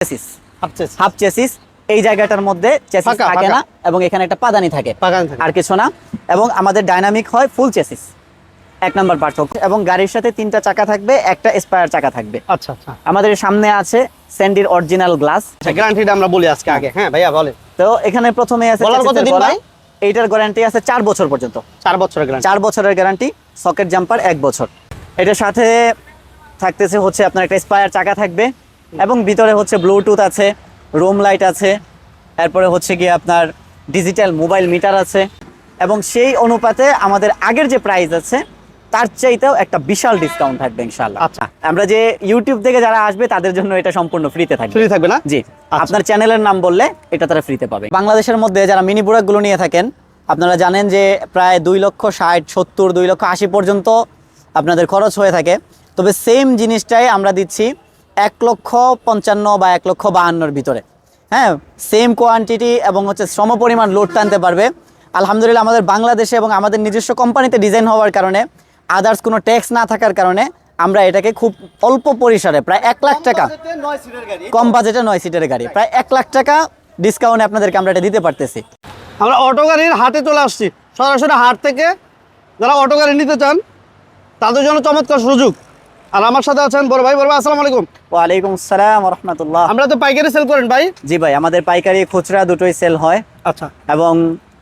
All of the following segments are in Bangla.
চেসিস হাফ চেসিস এই জায়গাটার মধ্যে চেসিস থাকে না এবং এখানে একটা পাদানি থাকে আর কিছু না এবং আমাদের ডাইনামিক হয় ফুল চেসিস এক নাম্বার পার্থক্য এবং গাড়ির সাথে তিনটা চাকা থাকবে একটা স্পায়ার চাকা থাকবে আচ্ছা আচ্ছা আমাদের সামনে আছে স্যান্ডির অরিজিনাল গ্লাস গ্যারান্টিটা আমরা বলি আজকে আগে হ্যাঁ ভাইয়া বলেন তো এখানে প্রথমে আছে বলার কতদিন ভাই এইটার গ্যারান্টি আছে 4 বছর পর্যন্ত 4 বছরের গ্যারান্টি 4 বছরের গ্যারান্টি সকেট জাম্পার 1 বছর এটার সাথে থাকতেছে হচ্ছে আপনার একটা স্পায়ার চাকা থাকবে এবং ভিতরে হচ্ছে ব্লুটুথ আছে রুম লাইট আছে এরপরে হচ্ছে কি আপনার ডিজিটাল মোবাইল মিটার আছে এবং সেই অনুপাতে আমাদের আগের যে প্রাইস আছে তার চাইতেও একটা বিশাল ডিসকাউন্ট থাকবে ইনশাআল্লাহ আচ্ছা আমরা যে ইউটিউব থেকে যারা আসবে তাদের জন্য এটা সম্পূর্ণ ফ্রিতে থাকবে ফ্রি থাকবে না জি আপনার চ্যানেলের নাম বললে এটা তারা ফ্রিতে পাবে বাংলাদেশের মধ্যে যারা মিনি প্রোডাক্টগুলো নিয়ে থাকেন আপনারা জানেন যে প্রায় 2,60,70 2,80,000 পর্যন্ত আপনাদের খরচ হয়ে থাকে তবে সেম জিনিসটাই আমরা দিচ্ছি 1,55,000 বা 1,52,000 ভিতরে হ্যাঁ সেম কোয়ান্টিটি এবং হচ্ছে সমপরিমাণ লোড টানতে পারবে আলহামদুলিল্লাহ আমাদের বাংলাদেশে এবং আমাদের নিজস্ব কোম্পানিতে ডিজাইন হওয়ার কারণে আদার্স কোনো ট্যাক্স না থাকার কারণে আমরা এটাকে খুব অল্প পরিসরে প্রায় 1 লাখ টাকা কম বাজেটে 9 সিটের গাড়ি প্রায় 1 লাখ টাকা ডিসকাউন্টে আপনাদেরকে আমরা এটা দিতে পারতেছি আমরা অটো গাড়ির হাটে চলে আসছি সরাসরি হাট থেকে যারা অটো গাড়ি নিতে চান তাদের জন্য চমৎকার সুযোগ আর আমার সাথে আছেন বড় ভাই আসসালামু আলাইকুম ওয়ালাইকুম আসসালাম ওয়া রাহমাতুল্লাহ আমরা তো পাইকারি সেল করেন ভাই জি ভাই আমাদের পাইকারি খুচরা দুটোই সেল হয় আচ্ছা এবং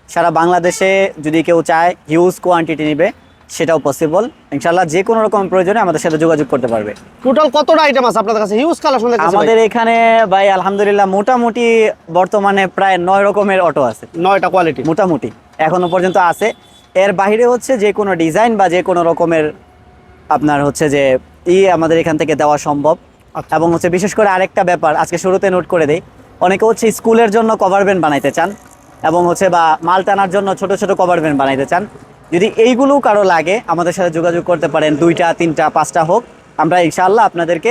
সারা বাংলাদেশে যদি কেউ চায় হিউজ কোয়ান্টিটি নেবে সেটাও পসিবল ইনশাআল্লাহ যে কোনো রকম প্রয়োজনে আমাদের সাথে যোগাযোগ করতে পারবে টোটাল কতটা আইটেম আছে আপনাদের কাছে হিউজ কালেকশন দেখতেছি আমাদের এখানে ভাই আলহামদুলিল্লাহ মোটামুটি বর্তমানে প্রায় 9 রকমের অটো আছে 9টা কোয়ালিটি মোটামুটি এখনো পর্যন্ত আছে এর বাইরে হচ্ছে যে কোনো ডিজাইন বা যে কোনো রকমের আপনার হচ্ছে যে আমাদের এখান থেকে দেওয়া সম্ভব এবং হচ্ছে বিশেষ করে আরেকটা ব্যাপার আজকে শুরুতে নোট করে দেই অনেকে হচ্ছে স্কুলের জন্য কভার ভ্যান বানাইতে চান এবং হচ্ছে বা মাল টানার জন্য ছোট ছোট কভার ভ্যান বানাইতে চান যদি এইগুলো কারো লাগে আমাদের সাথে যোগাযোগ করতে পারেন 2টা 3টা 5টা হোক আমরা ইনশাআল্লাহ আপনাদেরকে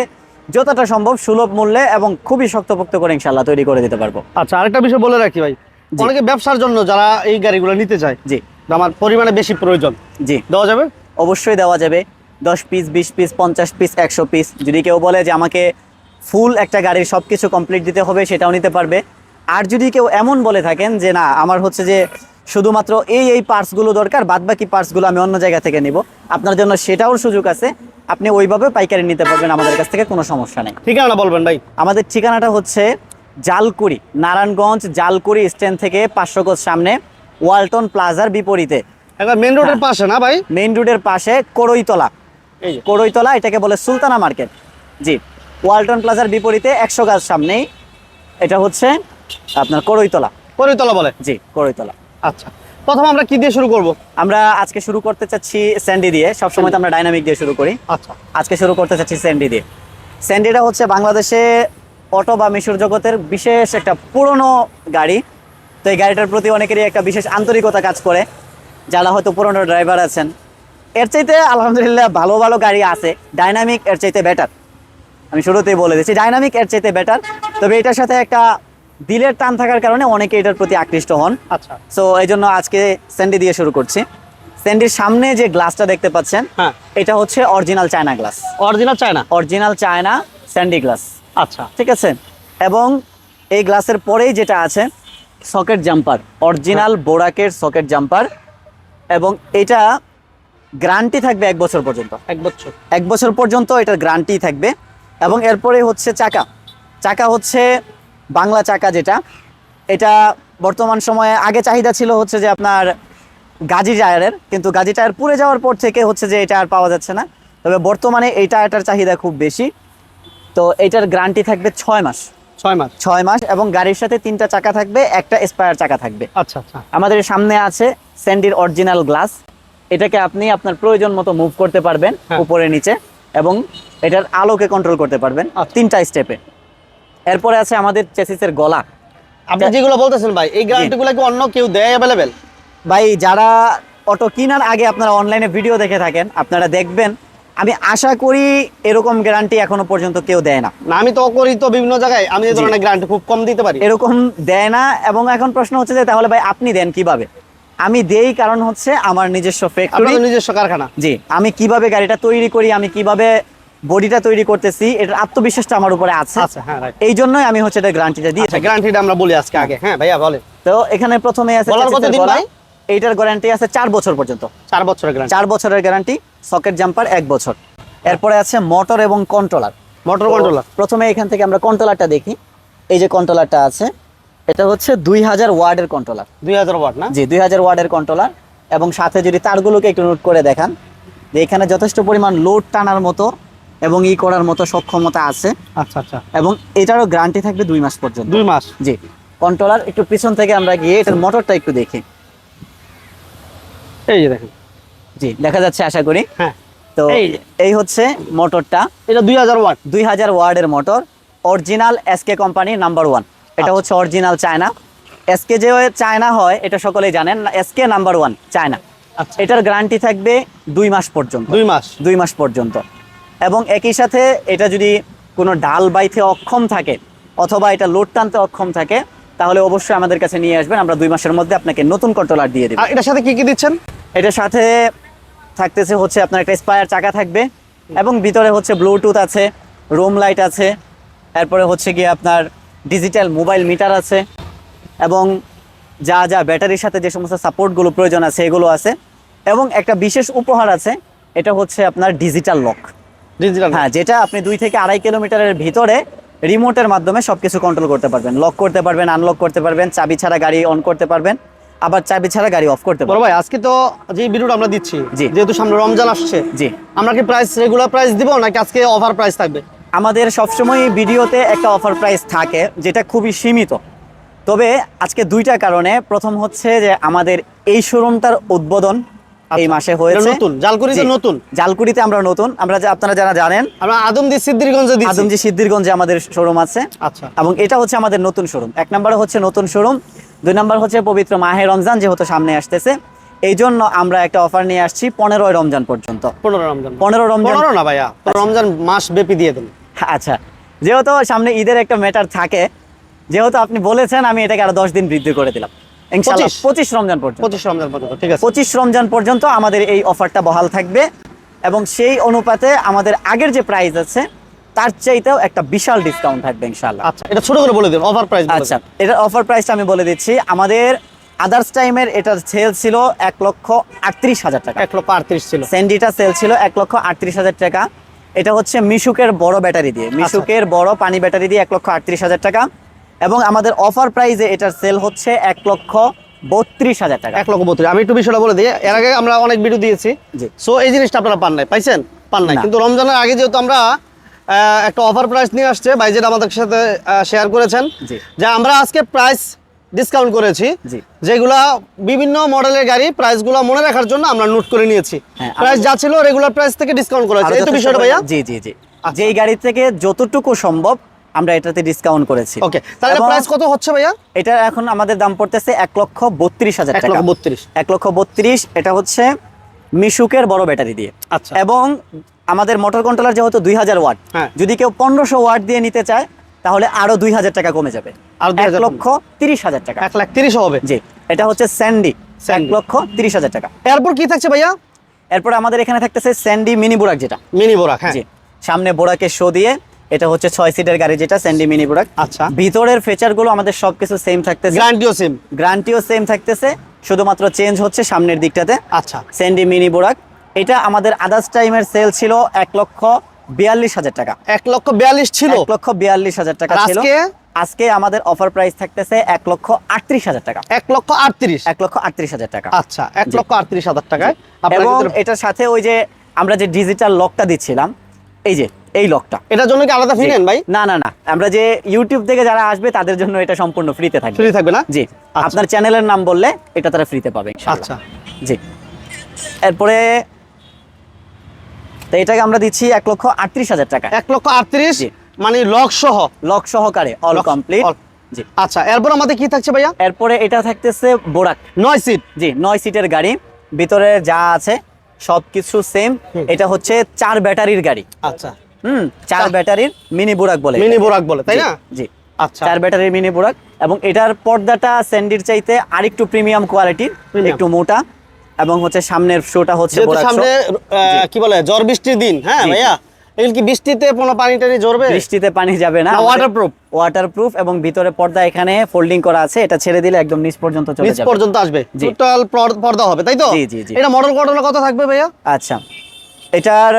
যতটা সম্ভব সুলভ মূল্যে এবং খুবই শক্তপোক্ত করে ইনশাআল্লাহ তৈরি করে দিতে পারবো আচ্ছা আরেকটা বিষয় বলে রাখি ভাই অনেকে ব্যবসার জন্য যারা এই গাড়িগুলো নিতে চায় জি আমার পরিমাণে বেশি প্রয়োজন জি দেওয়া যাবে অবশ্যই দেওয়া যাবে 10 পিস 20 পিস 50 পিস 100 পিস যদি কেউ বলে যে আমাকে ফুল একটা গাড়ির সব কিছু কমপ্লিট দিতে হবে সেটাও নিতে পারবে আর যদি কেউ এমন বলে থাকেন যে না আমার হচ্ছে যে শুধুমাত্র এই পার্টসগুলো দরকার বাদবাকি পার্টসগুলো আমি অন্য জায়গা থেকে নিব আপনার জন্য সেটাও সুযোগ আছে আপনি ওইভাবে পাইকারি নিতে পারবেন আমাদের কাছ থেকে কোনো সমস্যা নেই ঠিকানা বলবেন ভাই আমাদের ঠিকানাটা হচ্ছে জালকুড়ি নারায়ণগঞ্জ জালকুড়ি স্ট্যান্ড থেকে 500 গজ সামনে ওয়ালটন প্লাজার বিপরীতে একবার মেইন রোডের পাশে না ভাই মেইন রোডের পাশে করইতলা এটাকে বলে সুলতানা মার্কেট জি ওয়ালটন প্লাজার বিপরীতে 100 গজ সামনেই এটা হচ্ছে আপনার করইতলা বলে জি করইতলা আচ্ছা প্রথম আমরা কি দিয়ে শুরু করব আমরা আজকে শুরু করতে চাচ্ছি স্যান্ডি দিয়ে সবসময় তো আমরা ডাইনামিক দিয়ে শুরু করি আচ্ছা আজকে শুরু করতে চাচ্ছি স্যান্ডি দিয়ে স্যান্ডিটা হচ্ছে বাংলাদেশে অটো বা মিশুর জগতের বিশেষ একটা পুরনো গাড়ি তো এই গাড়িটার প্রতি অনেকেরই একটা বিশেষ আন্তরিকতা কাজ করে যারা হয়তো পুরনো ড্রাইভার আছেন এর চাইতে আলহামদুলিল্লাহ ভালো ভালো গাড়ি আছে ডাইনামিক এর চাইতে বেটার আমি শুরুতেই বলে দিচ্ছি ডাইনামিক এর চাইতে বেটার তবে এটার সাথে একটা দিলের টান থাকার কারণে অনেকে এটার প্রতি আকৃষ্ট হন আচ্ছা সো এই জন্য আজকে স্যান্ডি দিয়ে শুরু করছি স্যান্ডির সামনে যে গ্লাসটা দেখতে পাচ্ছেন হ্যাঁ এটা হচ্ছে original China glass original China স্যান্ডি গ্লাস আচ্ছা ঠিক আছে এবং এই গ্লাসের পরেই যেটা আছে সকেট জাম্পার অরিজিনাল বোরাকের সকেট জাম্পার এবং এটা গ্যারান্টি থাকবে 1 বছর পর্যন্ত 1 বছর পর্যন্ত এটার গ্যারান্টি থাকবে এবং এরপরে হচ্ছে চাকা হচ্ছে বাংলা চাকা যেটা এটা বর্তমান সময়ে আগে চাহিদা ছিল হচ্ছে যে আপনার গাজী টায়ারের কিন্তু গাজী টায়ার পুড়ে যাওয়ার পর থেকে হচ্ছে যে এটা আর পাওয়া যাচ্ছে না তবে বর্তমানে এই টায়ারটার চাহিদা খুব বেশি তো এটার গ্যারান্টি থাকবে 6 মাস এবং গাড়ির সাথে 3টা চাকা থাকবে একটা স্পায়ার চাকা থাকবে আচ্ছা আচ্ছা আমাদের সামনে আছে স্যান্ডির অরিজিনাল গ্লাস এটাকে আপনি আপনার প্রয়োজন মতো মুভ করতে পারবেন উপরে নিচে এবং এটার আলোকে কন্ট্রোল করতে পারবেন 3টা স্টেপে এরপরে আছে আমাদের চেসিসের গলা আপনি যেগুলো বলতেছেন ভাই এই গ্যারান্টিগুলো কি অন্য কেউ দেয় अवेलेबल ভাই যারা অটো কেনার আগে আপনারা অনলাইনে ভিডিও দেখে থাকেন আপনারা দেখবেন আমি আশা করি এরকম গ্যারান্টি এখনো পর্যন্ত কেউ দেয় না আমি তো করি তো বিভিন্ন জায়গায় আমি এই ধরনের গ্যারান্টি খুব কম দিতে পারি এরকম দেয় না এবং এখন প্রশ্ন হচ্ছে যে তাহলে ভাই আপনি দেন কিভাবে আমি দেই কারণ হচ্ছে আমার নিজস্ব ফ্যাক্টরি নিজস্ব কারখানা জি আমি কিভাবে গাড়িটা তৈরি করি আমি কিভাবে বডিটা তৈরি করতেছি, এটার আত্মবিশ্বাসটা আমার উপরে আছে। আচ্ছা হ্যাঁ রাইট। এই জন্যই আমি হচ্ছে এটা গ্যারান্টিটা দিয়ে আচ্ছা থাকি। গ্যারান্টিটা আমরা বলি আজকে আগে। হ্যাঁ ভাইয়া বলেন। তো এখানে প্রথমে আছে বলার চেসিসের কতদিন গলা। ভাই? এইটার গ্যারান্টি আছে 4 বছর পর্যন্ত। 4 বছরের গ্যারান্টি। 4 বছরের গ্যারান্টি, সকেট জাম্পার 1 বছর। এরপরে আছে মোটর এবং কন্ট্রোলার। Motor controller. প্রথমে এখান থেকে আমরা কন্ট্রোলারটা দেখি। এই যে কন্ট্রোলারটা আছে, এটা হচ্ছে 2000 ওয়ার্ডের কন্ট্রোলার। 2000 ওয়াট না? জি 2000 ওয়ার্ডের কন্ট্রোলার। এবং সাথে যদি তারগুলোকে একটু নোট করে দেখান, যে এখানে যথেষ্ট পরিমাণ লোড টানার মতো এবং করার মতো সক্ষমতা আছে। আচ্ছা আচ্ছা। এবং এটারও গ্যারান্টি থাকবে 2 মাস পর্যন্ত। 2 মাস। জি। কন্ট্রোলার একটু পিছন থেকে আমরা গিয়ে এটার মোটরটা একটু দেখি। এই যে দেখেন। জি দেখা যাচ্ছে আশা করি। হ্যাঁ। তো এই যে। এই হচ্ছে মোটরটা। এটা 2000 ওয়াট। 2000 ওয়ার্ডের মোটর, অরিজিনাল এসকে কোম্পানির নাম্বার 1। এটা হচ্ছে অরিজিনাল চায়না। এসকে যে চায়না হয় এটা সকলেই জানেন, এসকে নাম্বার 1 চায়না। আচ্ছা। এটার গ্যারান্টি থাকবে 2 মাস পর্যন্ত। 2 মাস। 2 মাস পর্যন্ত। এবং একই সাথে এটা যদি কোনো ডাল বাইতে অক্ষম থাকে অথবা এটা লোড টানতে অক্ষম থাকে, তাহলে অবশ্যই আমাদের কাছে নিয়ে আসবেন, আমরা 2 মাসের মধ্যে আপনাকে নতুন কন্ট্রোলার দিয়ে দেব। আর এটার সাথে কি কি দিচ্ছেন? এটার সাথে থাকতেছে হচ্ছে আপনার একটা স্পায়ার চাকা থাকবে, এবং ভিতরে হচ্ছে ব্লুটুথ আছে, রুম লাইট আছে, এরপরে হচ্ছে গিয়ে আপনার ডিজিটাল মোবাইল মিটার আছে, এবং যা যা ব্যাটারির সাথে যে সমস্ত সাপোর্টগুলো প্রয়োজন আছে এগুলো আছে। এবং একটা বিশেষ উপহার আছে, এটা হচ্ছে আপনার ডিজিটাল লক। ডিজিটাল। হ্যাঁ, যেটা আপনি 2 থেকে 2.5 কিলোমিটারের ভিতরে রিমোটের মাধ্যমে সবকিছু কন্ট্রোল করতে পারবেন, লক করতে পারবেন, আনলক করতে পারবেন, চাবি ছাড়া গাড়ি অন করতে পারবেন, আবার চাবি ছাড়া গাড়ি অফ করতে বড় পারবেন। ভাই আজকে তো যে ভিডিওটা আমরা দিচ্ছি, জি। যেহেতু সামনে রমজান আসছে, জি। আমরা কি প্রাইস রেগুলার প্রাইস দিব নাকি আজকে অফার প্রাইস থাকবে? আমাদের সবসময় ভিডিওতে একটা অফার প্রাইস থাকে, যেটা খুবই সীমিত। তবে আজকে 2টা কারণে। প্রথম হচ্ছে যে আমাদের এই শোরুমটার উদ্বোধন এই মাসে হয়েছে। এটা নতুন জালকুড়িতে জি, নতুন। জালকুড়িতে আমরা নতুন, আপনারা যারা জানেন আমরা আদমদি সিদ্দিরগঞ্জে দিচ্ছি। আদমজি সিদ্দিরগঞ্জে আমাদের শোরুম আছে। আচ্ছা। এবং এটা হচ্ছে আমাদের নতুন শোরুম। 1 নম্বরে হচ্ছে নতুন শোরুম, 2 নম্বর হচ্ছে পবিত্র মাহে রমজান যেহেতু সামনে আসতেছে, এই জন্য আমরা একটা অফার নিয়ে আসছি 15 রমজান পর্যন্ত। 15 রমজান। 15 রমজান। 15 না ভাইয়া, রমজান মাস ব্যাপী দিয়ে দেন। আচ্ছা, যেহেতু সামনে ঈদের একটা ম্যাটার থাকে, যেহেতু আপনি বলেছেন, আমি এটাকে আরো 10 দিন বৃদ্ধি করে দিলাম ইনশাআল্লাহ। 25 রমজান পর্যন্ত। 25 রমজান পর্যন্ত, ঠিক আছে। 25 রমজান পর্যন্ত আমাদের এই অফারটা বহাল থাকবে, এবং সেই অনুপাতে আমাদের আগের যে প্রাইস আছে তার চাইতেও একটা বিশাল ডিসকাউন্ট থাকবে ইনশাআল্লাহ। আচ্ছা, এটা ছোট করে বলে দিন অফার প্রাইস। আচ্ছা, এটার অফার প্রাইসটা আমি বলে দিচ্ছি। আমাদের আদার্স টাইমের এটার সেল ছিল 1,38,000 টাকা। 1,38,000 ছিল। স্যান্ডিটা সেল ছিল 1,38,000 টাকা। এটা হচ্ছে মিশুকের বড় ব্যাটারি দিয়ে, মিশুকের বড় পানি ব্যাটারি দিয়ে 1,38,000 টাকা। এবং আমাদের অফার প্রাইসে এটার সেল হচ্ছে 1,32,000 টাকা। 1,32,000। আমি একটু বিষয়টা বলে দিই, এর আগে আমরা অনেক ভিডিও দিয়েছি। জি। সো এই জিনিসটা আপনারা পান নাই, পাইছেন? পান নাই। না। কিন্তু রমজানের আগে যেহেতু আমরা একটা অফার প্রাইস নিয়ে আসছে, ভাই যেটা আমাদের সাথে শেয়ার করেছেন, জি। যে আমরা আজকে প্রাইস ডিসকাউন্ট করেছি, জি। যেগুলা বিভিন্ন মডেলের গাড়ি প্রাইসগুলো মনে রাখার জন্য আমরা নোট করে নিয়েছি। হ্যাঁ, প্রাইস যা ছিল রেগুলার প্রাইস থেকে ডিসকাউন্ট করা হয়েছে, এই তো বিষয়টা ভাইয়া। জি জি জি, যেই গাড়ি থেকে যতটুকু সম্ভব আমরা এটাতে ডিসকাউন্ট করেছি। ওকে, তাহলে এবং প্রাইস কত হচ্ছে ভাইয়া? এটা এখন আমাদের দাম পড়তেছে 1,32,000 টাকা। 1,32,000। 1,32,000। এটা হচ্ছে মিশুকের বড় ব্যাটারি দিয়ে। আচ্ছা। এবং আমাদের মোটর কন্ট্রোলার যেহেতু 2000 ওয়াট, হ্যাঁ। যদি কেউ 1500 ওয়াট দিয়ে নিতে চায় তাহলে আরো 2000 টাকা কমে যাবে, আর 2000 1,30,000 টাকা। 1,30,000 হবে। জি, এটা হচ্ছে স্যান্ডি, 1,30,000 টাকা। এরপর কি থাকছে ভাইয়া? এরপর আমাদের এখানে থাকতেছে স্যান্ডি মিনি বুরাক, যেটা মিনি বোরাক। হ্যাঁ। জি, সামনে বোরাকের শো দিয়ে, এটা হচ্ছে 6 সিটের গাড়ি, যেটা স্যান্ডি মিনি বুরাক। আচ্ছা। ভিতরের ফিচার গুলো আমাদের সবকিছু সেম থাকতেছে, গ্যারান্টিও সেম। গ্যারান্টিও সেম থাকতেছে, শুধুমাত্র চেঞ্জ হচ্ছে সামনের দিকটাতে। আচ্ছা। স্যান্ডি মিনি বুরাক, এটা আমাদের আদার্স টাইমের সেল ছিল 1,42,000 টাকা। 1,42,000 ছিল। 1,42,000 টাকা আর ছিল। আজকে? আজকে আমাদের অফার প্রাইস থাকতেছে 1,38,000 টাকা। 1,38,000। 1,38,000 টাকা। আচ্ছা, 1,38,000 টাকায় আপনারা এবং কিন্তু- এটার সাথে ওই যে আমরা যে ডিজিটাল লকটা দিচ্ছিলাম, এই যে এই লকটা, এটার জন্য কি আলাদা ফি নেন ভাই? না না না, আমরা যে ইউটিউব থেকে যারা আসবে তাদের জন্য এটা সম্পূর্ণ ফ্রিতে থাকবে। ফ্রি থাকবে না? জি, আচ্ছা। আপনার চ্যানেলের নাম বললে এটা তারা ফ্রিতে পাবে ইনশাআল্লাহ। আচ্ছা। জি, এরপরে তো এটাকে আমরা দিচ্ছি 1,38,000 টাকা। 1,38,000 জি। মানে লক সহ। লক সহকারে অল লক- কমপ্লিট। all- জি, আচ্ছা, এরপর আমাদের কি থাকছে ভাইয়া? এরপরে এটা থাকতেছে বোরাক। 9 সিট। জি, 9 সিটের গাড়ি, ভিতরে যা আছে সবকিছু সেম। এটা হচ্ছে 4 ব্যাটারির গাড়ি। আচ্ছা। 4 ব্যাটারির মিনি বুরাক বলে। মিনি বোরাক বলে, তাই জি, না? জি, আচ্ছা। 4 ব্যাটারির মিনি বুরাক। এবং এটার পর্দাটা স্যান্ডির চাইতে আরেকটু প্রিমিয়াম কোয়ালিটির, Premium। একটু মোটা, এবং হচ্ছে সামনের শোটা হচ্ছে যেহেতু বোরাক শো। সামনে কি বলে ঝড় বৃষ্টির দিন, হ্যাঁ জি, ভাইয়া, এগুলো কি বৃষ্টিতে কোনো পানি টানি ঝরবে? বৃষ্টিতে পানি যাবে না, ওয়াটারপ্রুফ? ওয়াটারপ্রুফ, এবং ভিতরে পর্দা এখানে ফোল্ডিং করা আছে, এটা ছেড়ে দিলে একদম নিচ পর্যন্ত চলে নিচ যাবে। পর্যন্ত আসবে, জি। টোটাল পর্দা হবে, তাই তো? জি, জি, জি। এটা মডেল কন্ট্রোল কত থাকবে ভাইয়া? আচ্ছা, এটার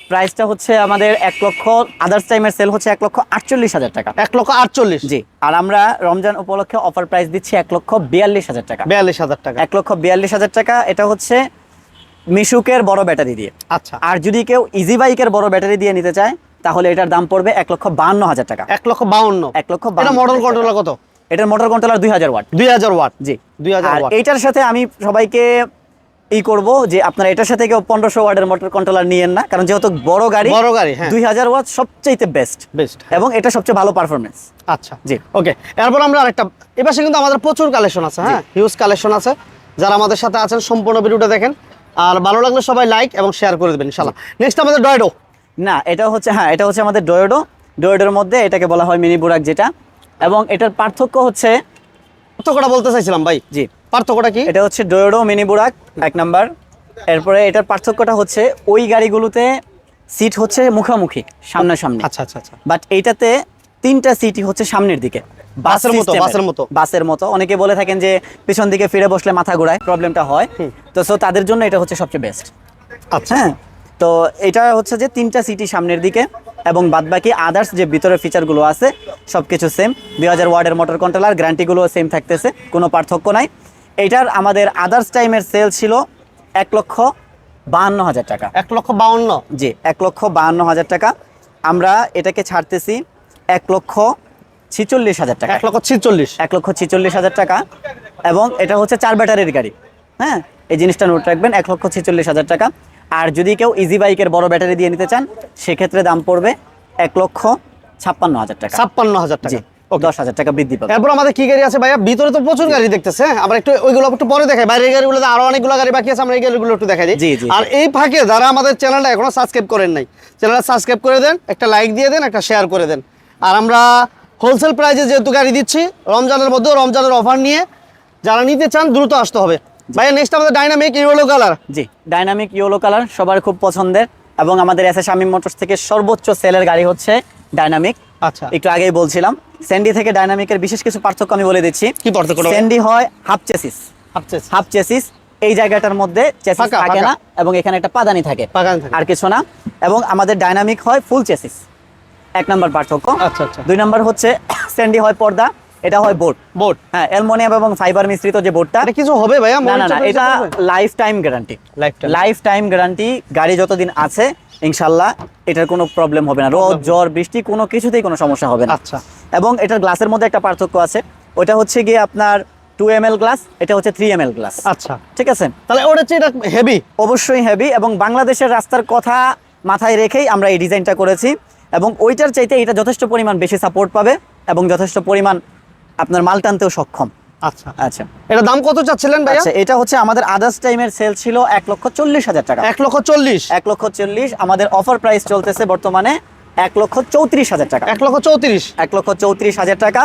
প্রাইসটা হচ্ছে আমাদের 1 লক্ষ, আদার্স টাইমের সেল হচ্ছে 1,48,000 টাকা। 1,48,000? জি। আর আমরা রমজান উপলক্ষে অফার প্রাইস দিচ্ছি 1,42,000 টাকা। 42,000 টাকা। 1,42,000 টাকা। এটা হচ্ছে মিশুকের বড় ব্যাটারি দিয়ে। আচ্ছা, আর যদি কেউ ইজি বাইকের বড় ব্যাটারি দিয়ে নিতে চায় তাহলে এটার দাম পড়বে 1,52,000 টাকা। 1,52,000। 1,52,000 এটা মডেল কন্ট্রোল কত? এটার মোটর কন্ট্রোলার 2000 ওয়াট। 2000 ওয়াট? জি। 2000 আর ওয়াট। এইটার সাথে আমি সবাইকে করব যে আপনারা এটার সাথে কেউ 1500 ওয়াটের মোটর কন্ট্রোলার নিয়েন না, কারণ যেহেতু বড় গাড়ি, হ্যাঁ, 2000 ওয়াট সবচেয়ে বেস্ট, এবং এটা সবচেয়ে ভালো পারফরম্যান্স। আচ্ছা, জি। ওকে। এরপর আমরা আরেকটা, এই পাশে কিন্তু আমাদের প্রচুর কালেকশন আছে, হ্যাঁ, হিউজ কালেকশন আছে। যারা আমাদের সাথে আছেন সম্পূর্ণ ভিডিওটা দেখেন, আর ভালো লাগলে সবাই লাইক এবং শেয়ার করে দেবেন ইনশাআল্লাহ। নেক্সট আমাদের ডয়েডো। না, এটা হচ্ছে, হ্যাঁ, এটা হচ্ছে আমাদের ডয়োডোর মধ্যে এটাকে বলা হয় মিনি বুরাক যেটা, এবং এটার পার্থক্য হচ্ছে, পার্থক্যটা বলতে চাইছিলাম ভাই। জি, পার্থক্যটা কি? এটা হচ্ছে ডয়োডো মিনি বুরাক 1 নাম্বার। এরপরে এটার পার্থক্যটা হচ্ছে ওই গাড়িগুলোতে সিট হচ্ছে মুখামুখি, সামনাসামনি। আচ্ছা আচ্ছা আচ্ছা। বাট এইটাতে 3টা সিটই হচ্ছে সামনের দিকে, বাসের মতো, বাসের মতো। অনেকে বলে থাকেন যে পিছন দিকে ফিরে বসলে মাথা ঘোরায়, প্রবলেমটা হয়। তো সো তাদের জন্য এটা হচ্ছে সবচেয়ে বেস্ট। আচ্ছা, হ্যাঁ, তো এটা হচ্ছে যে 3টা সিটই সামনের দিকে, এবং বাদবাকি আদার্স যে ভিতরের ফিচারগুলো আছে সবকিছু সেম। 2000 ওয়াটের মোটর কন্ট্রোলার, গ্যারান্টিগুলো সেম থাকতেছে, কোনো পার্থক্য নাই। এটার আমাদের আদার্স টাইমের সেল ছিল 1,52,000 টাকা। 1,52,000? জি, 1,52,000 টাকা। আমরা এটাকে ছাড়তেছি 1,46,000 টাকা। 1,46,000? 1,46,000 টাকা। এবং এটা হচ্ছে 4 ব্যাটারির গাড়ি। হ্যাঁ, এই জিনিসটা নোট রাখবেন, 1,46,000 টাকা। আর যদি কেউ ইজি বাইকের বড় ব্যাটারি দিয়ে নিতে চান সেক্ষেত্রে দাম পড়বে 1,56,000 টাকা। 56,000 টাকা? জি, 10,000 টাকা বৃদ্ধি পাবে। এরপর আমাদের কি গাড়ি আছে ভাইয়া? ভিতরে তো প্রচুর গাড়ি দেখতেছে, হ্যাঁ, আমরা একটু ওইগুলো একটু পরে দেখাই। বাইরের গাড়িগুলোতে আরো অনেকগুলো গাড়ি বাকি আছে, আমরা এই গাড়িগুলো একটু দেখাই দিই। জি, জি। আর এই ফাঁকে যারা আমাদের চ্যানেলটা এখনো সাবস্ক্রাইব করেন নাই, চ্যানেলটা সাবস্ক্রাইব করে দেন, একটা লাইক দিয়ে দেন, একটা শেয়ার করে দেন। আর আমরা হোলসেল প্রাইসে যেহেতু গাড়ি দিচ্ছি, রমজানের মধ্যে রমজানের অফার নিয়ে যারা নিতে চান দ্রুত আসতে হবে। ভাইয়া নেক্সট আমাদের ডাইনামিক ইয়েলো কালার। জি, ডাইনামিক ইয়েলো কালার সবার খুব পছন্দের, এবং আমাদের এসএ শামীম মোটরস থেকে সর্বোচ্চ সেলের গাড়ি হচ্ছে ডাইনামিক। আচ্ছা, একটু আগেই বলছিলাম, স্যান্ডি থেকে ডাইনামিকের বিশেষ কিছু পার্থক্য আমি বলে দিচ্ছি। কি পার্থক্য? স্যান্ডি হয় হাফ চেসিস, হাফ চেসিস, এই জায়গাটার মধ্যে চেসিস ফাঁকা, থাকে ফাঁকা। না, এবং এখানে একটা পাদানি থাকে, পাদানি থাকে। আর কিছু না। এবং আমাদের ডাইনামিক হয় ফুল চেসিস, 1 নাম্বার পার্থক্য। আচ্ছা আচ্ছা। 2 নাম্বার হচ্ছে স্যান্ডি হয় পর্দা, এটা হয় বোর্ড। হ্যাঁ, অ্যালুমিনিয়াম এবং ফাইবার মিশ্রিত যে বোর্ডটা। এটা কিছু হবে ভাইয়া? না না না, এটা life time guarantee. Life time guarantee, গাড়ি যতদিন আছে ইনশাল্লাহ এটার কোনো প্রবলেম হবে না, রোদ ঝড় বৃষ্টি কোনো কিছুতেই কোনো সমস্যা হবে না। আচ্ছা। এবং এটার গ্লাসের মধ্যে একটা পার্থক্য আছে, ওটা হচ্ছে গিয়ে আপনার 2 ml গ্লাস, এটা হচ্ছে 3 ml গ্লাস। আচ্ছা, ঠিক আছে। তাহলে ওটা হচ্ছে এটা হেভি, অবশ্যই হেভি, এবং বাংলাদেশের রাস্তার কথা মাথায় রেখেই আমরা এই ডিজাইনটা করেছি, এবং ওইটার চাইতে এটা যথেষ্ট পরিমাণ বেশি সাপোর্ট পাবে, এবং যথেষ্ট পরিমাণ আপনার মাল টানতেও সক্ষম। আচ্ছা আচ্ছা, এটা দাম কত চাচ্ছিলেন ভাইয়া? আচ্ছা, এটা হচ্ছে আমাদের আদার্স টাইমের সেল ছিল 1,40,000 টাকা। 1,40,000? 1,40,000। আমাদের অফার প্রাইস চলতেছে বর্তমানে 1,34,000 টাকা। 1,34,000? 1,34,000 টাকা।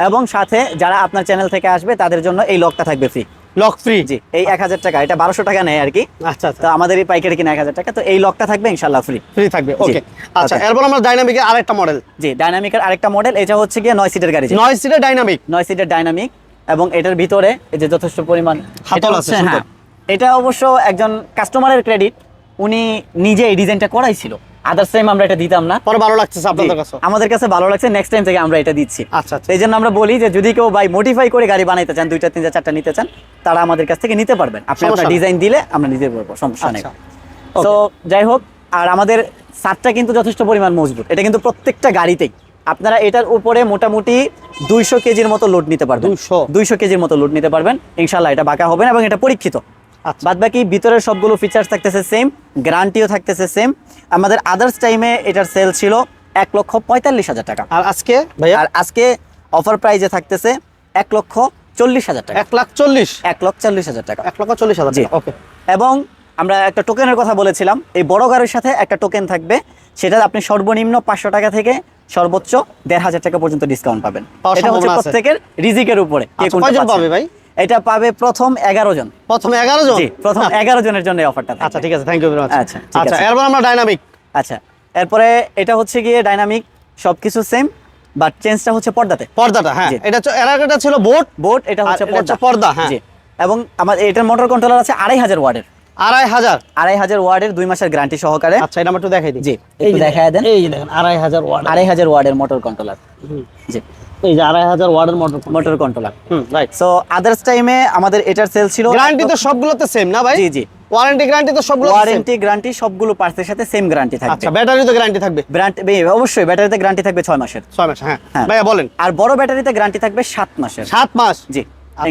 এবং সাথে যারা আপনার চ্যানেল থেকে আসবে তাদের জন্য এই লকটা থাকবে ফ্রি। Lock free? জি, এই 1,000 টাকা, এটা 1200 টাকা নেয় আর কি। আচ্ছা তো আমাদের এই পাইকারি কিনা 1,000 টাকা, তো এই লকটা থাকবে ইনশাআল্লাহ ফ্রি থাকবে। ওকে, আচ্ছা। okay. এরপর আমরা ডাইনামিকের আরেকটা মডেল। জি, ডাইনামিকের আরেকটা মডেল, এটা হচ্ছে গিয়ে 9 সিটের গাড়ি। 9 সিটের ডাইনামিক? 9 সিটের ডাইনামিক, এবং এটার ভিতরে এই যে যথেষ্ট পরিমাণ হাতল আছে। হ্যাঁ, এটা অবশ্য একজন কাস্টমারের ক্রেডিট, উনি নিজে এই ডিজাইনটা করাইছিল। আদার্স টাইম আমরা এটা দিতাম না, পরে ভালো লাগছে আপনাদের কাছে? আমাদের কাছে ভালো লাগছে, নেক্সট টাইম থেকে আমরা এটা দিচ্ছি। আচ্ছা আচ্ছা। এই জন্য আমরা বলি যে যদি কেউ বাই মডিফাই করে গাড়ি বানাইতে চান, 2টা 3টা 4টা নিতে চান, তারা আমাদের কাছ থেকে নিতে পারবেন। আপনি আপনার ডিজাইন দিলে আমরা নিতে পারবো, সমস্যা নেই। তো যাই হোক, আর আমাদের সাতটা কিন্তু যথেষ্ট পরিমাণ মজবুত, এটা কিন্তু প্রত্যেকটা গাড়িতেই আপনারা এটার উপরে মোটামুটি 200 কেজির মতো লোড নিতে পারবেন। 200 কেজির মতো লোড নিতে পারবেন ইনশাল্লাহ, এটা বাঁকা হবে না, এবং এটা পরীক্ষিত। বাদ বাকি ভিতরের সবগুলো ফিচার্স থাকতেছে সেম, গ্যারান্টিও থাকতেছে সেম। আমাদের আদার্স টাইমে এটার সেল ছিল 1,45,000 টাকা। আর আজকে ভাইয়া? আর আজকে অফার প্রাইজে থাকতেছে 1,40,000 টাকা। 1,40,000? 1,40,000 টাকা। 1,40,000 জি, ওকে। এবং আমরা একটা টোকেনের কথা বলেছিলাম, এই বড় গাড়ির সাথে একটা টোকেন থাকবে, সেটা আপনি সর্বনিম্ন 500 টাকা থেকে সর্বোচ্চ 1,500 টাকা পর্যন্ত ডিসকাউন্ট পাবেন। এটা হচ্ছে প্রত্যেকের রিজিকের উপরে। কয়জন পাবে ভাই? এটা পাবে প্রথম 11 জন। প্রথম 11 জন? জি, প্রথম 11 জনের জন্য এই অফারটা। আচ্ছা, ঠিক আছে, থ্যাংক ইউ ভেরি মাচ। আচ্ছা, আচ্ছা, এরপর আমরা ডাইনামিক। আচ্ছা, এরপরে এটা হচ্ছে গিয়ে ডাইনামিক, সবকিছু সেম, বাট চেঞ্জটা হচ্ছে পর্দাতে। পর্দাটা, হ্যাঁ, জি। এটা এর আগেটা ছিল বোর্ড, বোর্ড, এটা হচ্ছে আর এটা হচ্ছে পর্দা, হ্যাঁ। জি। এবং আমার এটার মোটর কন্ট্রোলার আছে 2500 ওয়াটের, 2500। 2500 ওয়াটের 2 মাসের গ্যারান্টি সহকারে। আচ্ছা, এটা আমরা একটু দেখাই দিই। জি, এই একটু যে দেখায় দেন। এই যে দেখেন 2500 ওয়াট, 2500 ওয়াটের মোটর কন্ট্রোলার। জি, এই যে 2500 ওয়াটের motor. Motor controller. Right. So others টাইমে আমাদের এটার সেল ছিল, গ্যারান্টি তো সবগুলোতে সেম না ভাই? জি জি, ওয়ারেন্টি গ্যারান্টি তো সবগুলোতে সেম। ওয়ারেন্টি গ্যারান্টি সবগুলো পার্টসের সাথে সেম গ্যারান্টি থাকবে। আচ্ছা, ব্যাটারি তো গ্যারান্টি থাকবে? অবশ্যই ব্যাটারিতে গ্যারান্টি থাকবে 6 মাসের। 6 মাস, হ্যাঁ। হ্যাঁ। ভাইয়া বলেন। আর বড় ব্যাটারিতে গ্যারান্টি থাকবে 7 মাসের। 7 মাস? জি,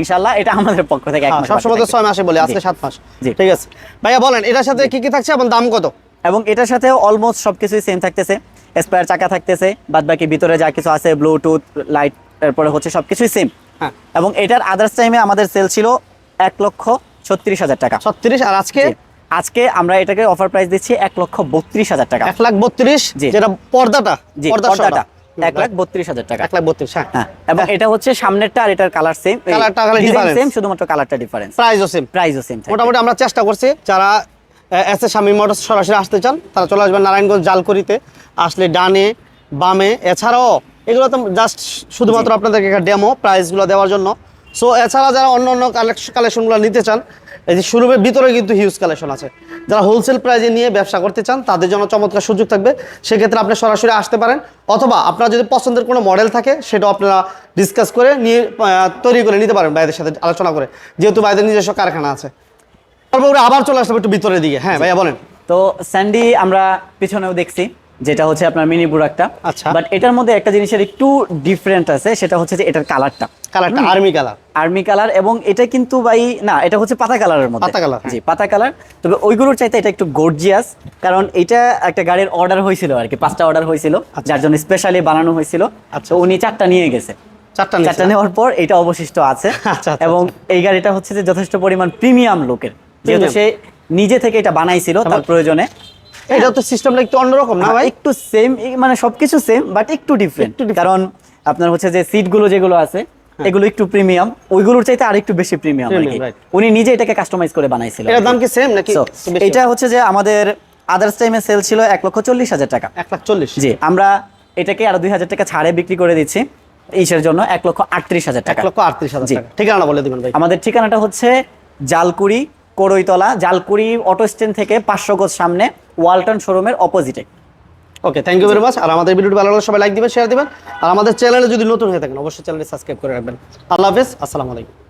ইনশাআল্লাহ এটা আমাদের পক্ষ থেকে 1 মাস। সবসময় তো 6 মাসে বলে, আজকে 7 মাস। জি। ঠিক আছে ভাইয়া, বলেন এটার সাথে কি কি থাকছে এবং দাম কত? এবং এটার সাথে অলমোস্ট সবকিছুই সেম থাকতেছে। স্পেয়ার চাকা থাকতেছে, বাদ বাকি ভিতরে যা কিছু আছে, ব্লুটুথ, লাইট, এরপরে হচ্ছে সবকিছুই সেম। হ্যাঁ। এবং এটার আদার্স টাইমে আমাদের সেল ছিল 1,36,000 টাকা। 36, আর আজকে? জি। আজকে আমরা এটাকে অফার প্রাইস দিচ্ছি 1,32,000 টাকা। 1,32,000। জি। যেটা পর্দাটা, জি, পর্দাটা 1,32,000 টাকা। 1,32,000, হ্যাঁ। হ্যাঁ, এবং এটা হচ্ছে সামনেরটা আর এটার কালার সেম, কালারটা খালি difference। সেম, শুধুমাত্র কালারটা ডিফারেন্স, প্রাইসও সেম। প্রাইসও সেম। মোটামুটি আমরা চেষ্টা করছি, যারা এস এ শামীম মোটরস সরাসরি আসতে চান তারা চলে আসবেন নারায়ণগঞ্জ জালকুড়িতে। আসলে ডানে বামে, এছাড়াও এগুলো তো জাস্ট শুধুমাত্র আপনাদেরকে একটা ডেমো প্রাইসগুলো দেওয়ার জন্য। সো এছাড়া যারা অন্য অন্য কালেকশনগুলো নিতে চান, এই যে শোরুমের ভিতরে কিন্তু হিউজ কালেকশন আছে। যারা হোলসেল প্রাইসে নিয়ে ব্যবসা করতে চান তাদের জন্য চমৎকার সুযোগ থাকবে। সেক্ষেত্রে আপনি সরাসরি আসতে পারেন, অথবা আপনার যদি পছন্দের কোনো মডেল থাকে সেটাও আপনারা ডিসকাস করে নিয়ে তৈরি করে নিতে পারেন ভাইদের সাথে আলোচনা করে, যেহেতু ভাইদের নিজস্ব কারখানা আছে। তারপরে আবার চলে আসলাম একটু ভিতরের দিকে। হ্যাঁ ভাইয়া বলেন। তো স্যান্ডি আমরা পিছনেও দেখছি, যেটা হচ্ছে আপনার মিনি বুরাকটা। আচ্ছা। বাট এটার মধ্যে একটা জিনিসের একটু ডিফারেন্ট আছে, সেটা হচ্ছে যে এটার কালারটা আর্মি কালার। আর্মি কালার, এবং এটা কিন্তু ভাই না, এটা হচ্ছে পাতা কালারের মধ্যে। পাতা কালার, জি, পাতা কালার। তবে ওইগুলোর চাইতে এটা একটু গর্জিয়াস, কারণ এটা একটা গাড়ির অর্ডার হয়েছিল আর কি, 5টা অর্ডার হয়েছিল, যার জন্য স্পেশালি বানানো হয়েছিল। আচ্ছা। তো উনি 4টা নিয়ে গেছে। 4টা নেওয়ার পর এটা অবশিষ্ট আছে। আচ্ছা, এবং এই গাড়িটা হচ্ছে যে যথেষ্ট পরিমাণ প্রিমিয়াম লোকের, যেহেতু সে নিজে থেকে এটা বানাইছিল তার প্রয়োজনে। এটা তো সিস্টেমটা একটু অন্যরকম না ভাই? একটু সেম, মানে সবকিছু সেম বাট একটু ডিফারেন্ট। কারণ আপনার হচ্ছে যে সিটগুলো যেগুলো আছে এগুলো একটু প্রিমিয়াম, ওইগুলোর চাইতে আরেকটু বেশি প্রিমিয়াম আর কি। right. উনি নিজে এটাকে কাস্টমাইজ করে বানাইছিল। এটার দাম কি সেম নাকি? So, এটা হচ্ছে যে আমাদের আদার্স টাইমে সেল ছিল 1,40,000 টাকা। 1,40,000। জি, আমরা এটাকে আরো 2,000 টাকা ছাড়ে বিক্রি করে দিচ্ছি এইসের জন্য 1,38,000 টাকা। 1,38,000 জি। টাকা। ঠিকানা বলে দিবেন ভাই। আমাদের ঠিকানাটা হচ্ছে জালকুড়ি, করইতলা, জালকুড়ি অটো স্ট্যান্ড থেকে 500 গজ সামনে, ওয়ালটন শোরুমের অপোজিটে। ওকে, থ্যাংক ইউ ভেরি মাচ। আর আমাদের ভিডিওটি ভালো লাগলে সবাই লাইক দিবেন, শেয়ার দিবেন। আর আমাদের চ্যানেলে যদি নতুন হয়ে থাকেন অবশ্যই চ্যানেলটি সাবস্ক্রাইব করে রাখবেন। আল্লাহ হাফেজ, আসসালামু আলাইকুম।